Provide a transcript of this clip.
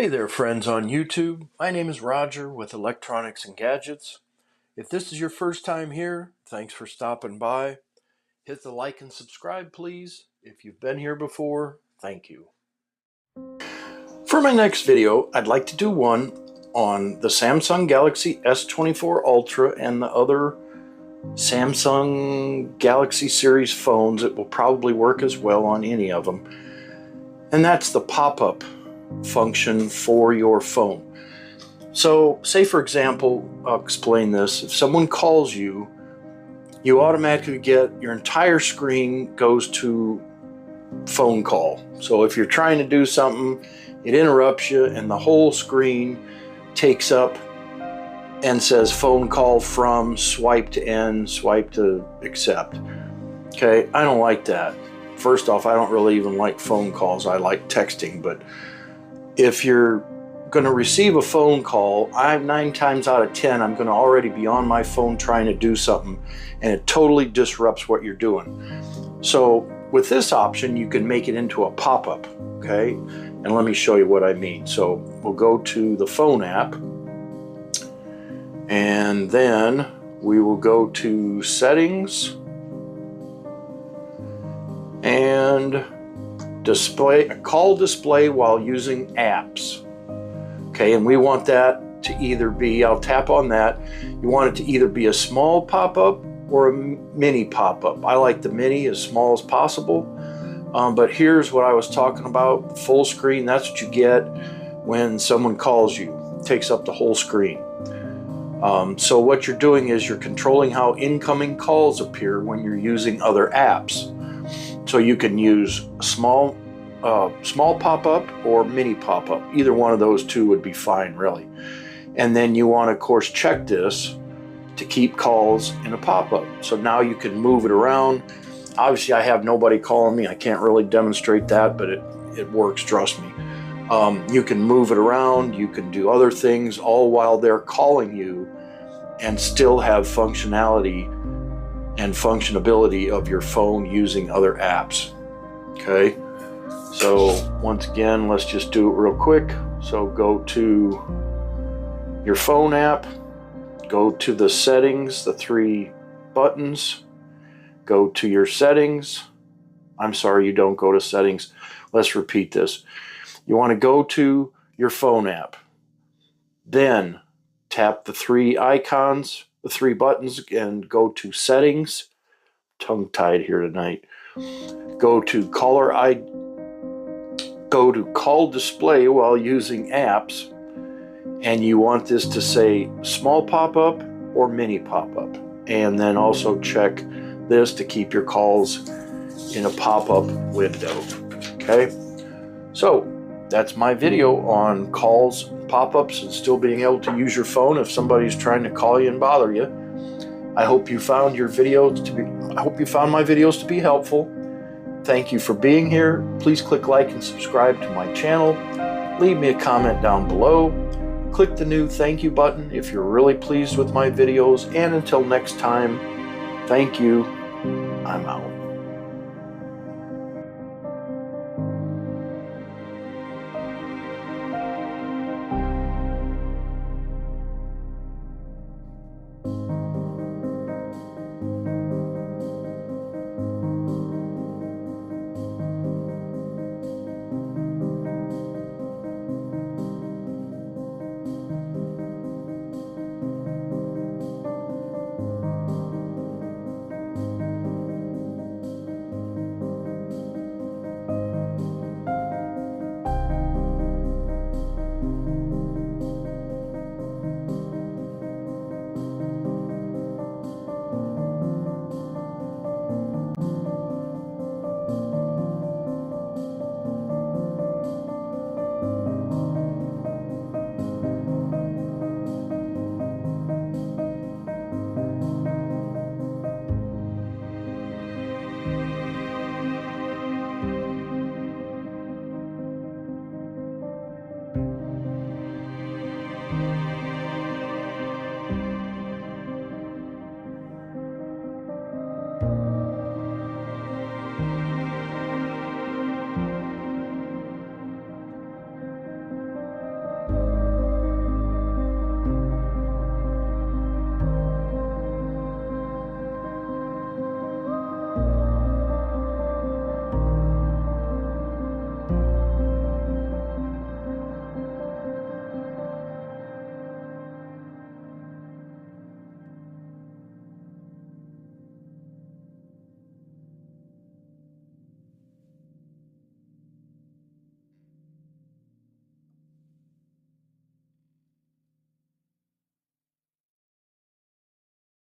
Hey there, friends on YouTube. My name is Roger with Electronics and Gadgets. If this is your first time here, thanks for stopping by. Hit the like and subscribe, please. If you've been here before, thank you. For my next video, I'd like to do one on the Samsung Galaxy S24 Ultra and the other Samsung Galaxy series phones. It will probably work as well on any of them. And that's the pop-up function for your phone. So say for example, I'll explain this. If someone calls you, you automatically get your entire screen goes to phone call. So if you're trying to do something, it interrupts you and the whole screen takes up and says phone call from, swipe to end, swipe to accept. Okay, I don't like that. First off, I don't really even like phone calls. I like texting, but if you're going to receive a phone call, 9 times out of 10, I'm going to already be on my phone trying to do something, and it totally disrupts what you're doing. So with this option, you can make it into a pop-up, okay? And let me show you what I mean. So we'll go to the phone app, and then we will go to settings and display, call display while using apps. Okay, and we want that to either be, I'll tap on that, you want it to either be a small pop-up or a mini pop-up. I like the mini as small as possible, but here's what I was talking about, full screen. That's what you get when someone calls you. It takes up the whole screen. So what you're doing is you're controlling how incoming calls appear when you're using other apps. So you can use small pop-up or mini pop-up. Either one of those two would be fine, really. And then you want to, of course, check this to keep calls in a pop-up. So now you can move it around. Obviously, I have nobody calling me. I can't really demonstrate that, but it works, trust me. You can move it around. You can do other things all while they're calling you and still have functionality and functionability of your phone using other apps. Okay, so once again, let's just do it real quick. So go to your phone app, go to the settings, the 3 buttons, go to your settings. I'm sorry, you don't go to settings. Let's repeat this. You want to go to your phone app, then tap the 3 icons, the 3 buttons, and go to settings. Tongue-tied here tonight. Go to call display while using apps, and you want this to say small pop-up or mini pop-up, and then also check this to keep your calls in a pop-up window. Okay, so that's my video on calls, pop-ups, and still being able to use your phone if somebody's trying to call you and bother you. I hope you found my videos to be helpful. Thank you for being here. Please click like and subscribe to my channel. Leave me a comment down below. Click the new thank you button if you're really pleased with my videos. And until next time, thank you. I'm out.